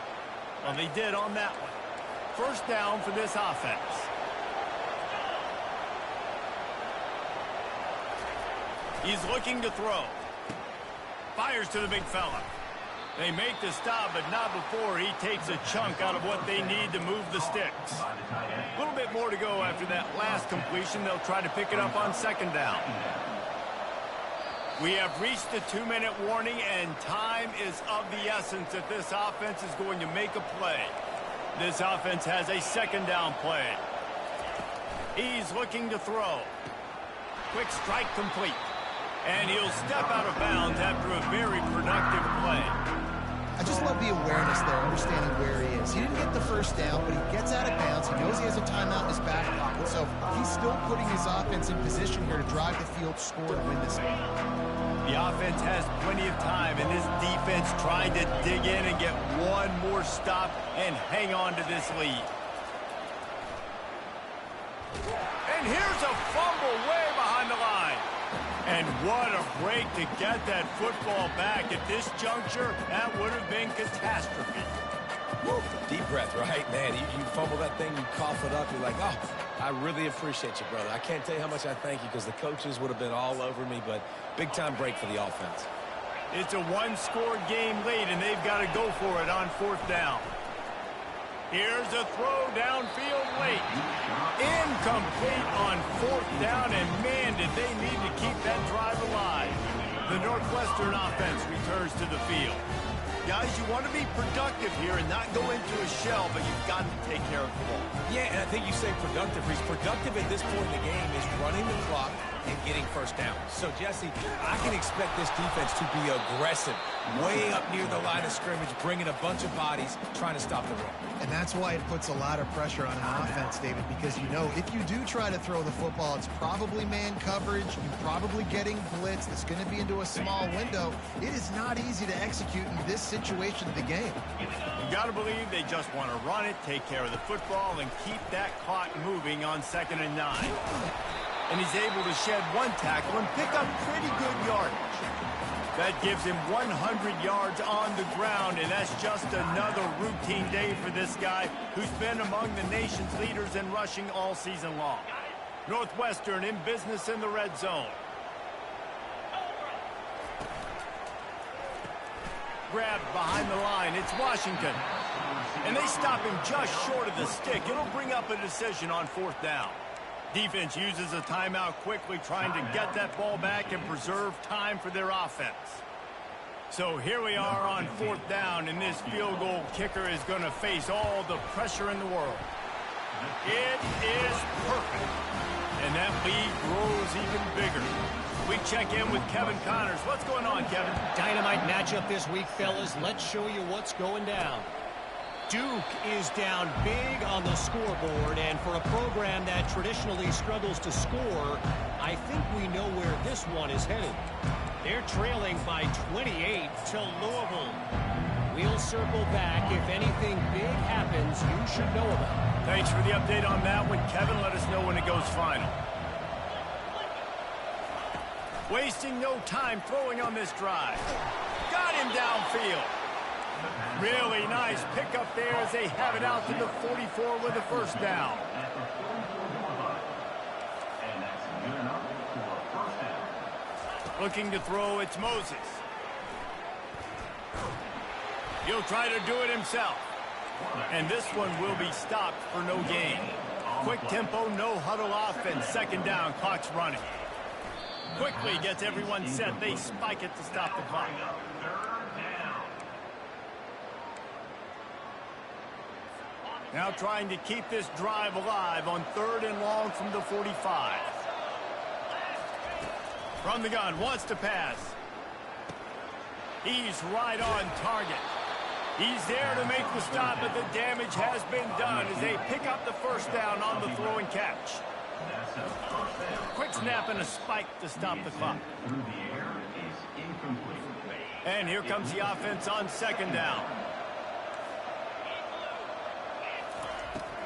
Well, they did on that one. First down for this offense. He's looking to throw. Fires to the big fella. They make the stop, but not before he takes a chunk out of what they need to move the sticks. A little bit more to go after that last completion. They'll try to pick it up on second down. We have reached the 2-minute warning, and time is of the essence if this offense is going to make a play. This offense has a second down play. He's looking to throw. Quick strike complete. And he'll step out of bounds after a very productive play. I just love the awareness there, understanding where he is. He didn't get the first down, but he gets out of bounds. He knows he has a timeout in his back pocket, so he's still putting his offense in position here to drive the field, score, and win this game. The offense has plenty of time, and this defense trying to dig in and get one more stop and hang on to this lead. And here's a fumble way behind the line. And what a break to get that football back. At this juncture, that would have been catastrophe. Woo. Deep breath, right? Man, you fumble that thing, you cough it up, you're like, oh, I really appreciate you, brother. I can't tell you how much I thank you because the coaches would have been all over me, but big-time break for the offense. It's a one-score game late, and they've got to go for it on fourth down. Here's a throw downfield late. Incomplete on fourth down, and man, did they need to keep that drive alive. The Northwestern offense returns to the field. Guys, you want to be productive here and not go into a shell, but you've got to take care of the ball. Yeah, and I think you say productive. He's productive at this point in the game is running the clock and getting first down. So, Jesse, I can expect this defense to be aggressive, way up near the line of scrimmage, bringing a bunch of bodies, trying to stop the run. And that's why it puts a lot of pressure on an offense, David, because you know if you do try to throw the football, it's probably man coverage, you're probably getting blitz, that's going to be into a small window. It is not easy to execute in this situation of the game. You got to believe they just want to run it, take care of the football, and keep that clock moving on 2nd and 9. And he's able to shed one tackle and pick up pretty good yardage. That gives him 100 yards on the ground, and that's just another routine day for this guy who's been among the nation's leaders in rushing all season long. Northwestern in business in the red zone. Grabbed behind the line. It's Washington. And they stop him just short of the stick. It'll bring up a decision on fourth down. Defense uses a timeout quickly, trying to get that ball back and preserve time for their offense. So here we are on fourth down, and this field goal kicker is going to face all the pressure in the world. It is perfect. And that lead grows even bigger. We check in with Kevin Connors. What's going on, Kevin? Dynamite matchup this week, fellas. Let's show you what's going down. Duke is down big on the scoreboard, and for a program that traditionally struggles to score, I think we know where this one is headed. They're trailing by 28 to Louisville. We'll circle back. If anything big happens, you should know about it. Thanks for the update on that one, Kevin. Let us know when it goes final. Wasting no time throwing on this drive. Got him downfield. Really nice pickup there as they have it out to the 44 with the first down. Looking to throw, it's Moses. He'll try to do it himself. And this one will be stopped for no gain. Quick tempo, no huddle offense. 2nd down, clock's running. Quickly gets everyone set. They spike it to stop the clock. Now trying to keep this drive alive on 3rd and long from the 45. From the gun, wants to pass. He's right on target. He's there to make the stop, but the damage has been done as they pick up the first down on the throw and catch. Quick snap and a spike to stop the clock. And here comes the offense on 2nd down.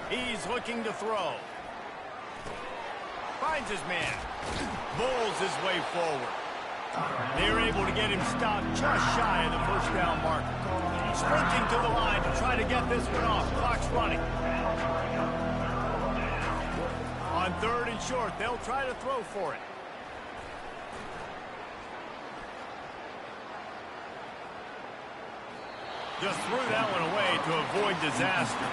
He's looking to throw. Finds his man. Bowls his way forward. They're able to get him stopped just shy of the first down marker. Sprinting to the line to try to get this one off. Clock's running. On 3rd and short, they'll try to throw for it. Just threw that one away to avoid disaster.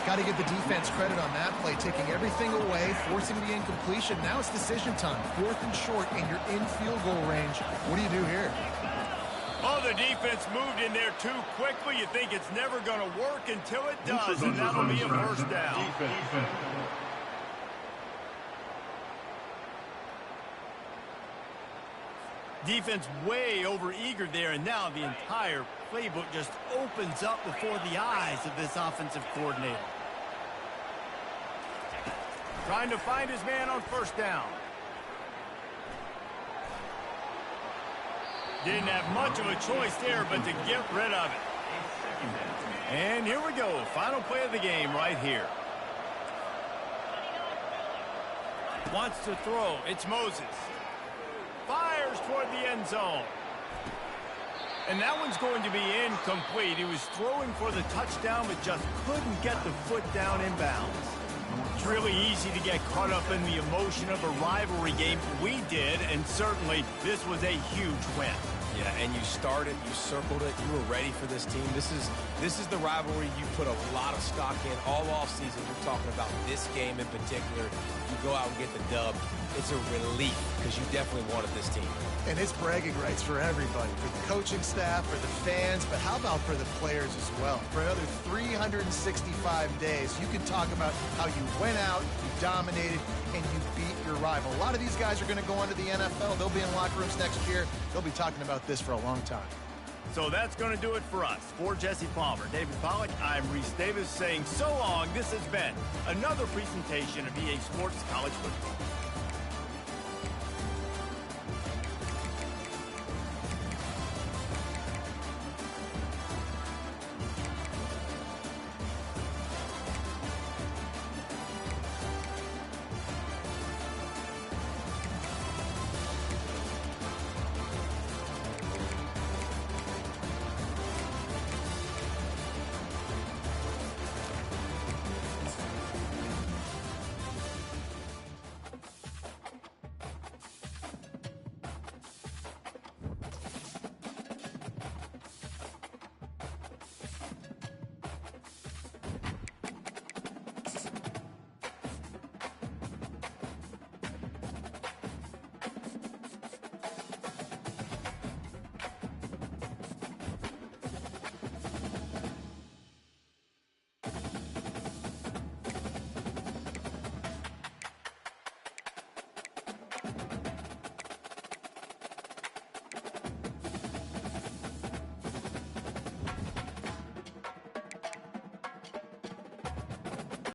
Got to give the defense credit on that play, taking everything away, forcing the incompletion. Now it's decision time. 4th and short, and you're in field goal range. What do you do here? Oh, the defense moved in there too quickly. You think it's never going to work until it does, and that'll be a first down. Defense way over-eager there, and now the entire playbook just opens up before the eyes of this offensive coordinator. Trying to find his man on first down. Didn't have much of a choice there, but to get rid of it. And here we go. Final play of the game right here. Wants to throw. It's Moses. Fires toward the end zone. And that one's going to be incomplete. He was throwing for the touchdown, but just couldn't get the foot down in bounds. It's really easy to get caught up in the emotion of a rivalry game. We did, and certainly this was a huge win. Yeah, and you started, you circled it, you were ready for this team. This is the rivalry you put a lot of stock in all offseason. We're talking about this game in particular. You go out and get the dub. It's a relief because you definitely wanted this team. And it's bragging rights for everybody, for the coaching staff, for the fans, but how about for the players as well? For another 365 days, you can talk about how you went out, you dominated, and you beat your rival. A lot of these guys are going to go on to the NFL. They'll be in locker rooms next year. They'll be talking about this for a long time. So that's going to do it for us. For Jesse Palmer, David Pollack, I'm Reese Davis saying so long. This has been another presentation of EA Sports College Football.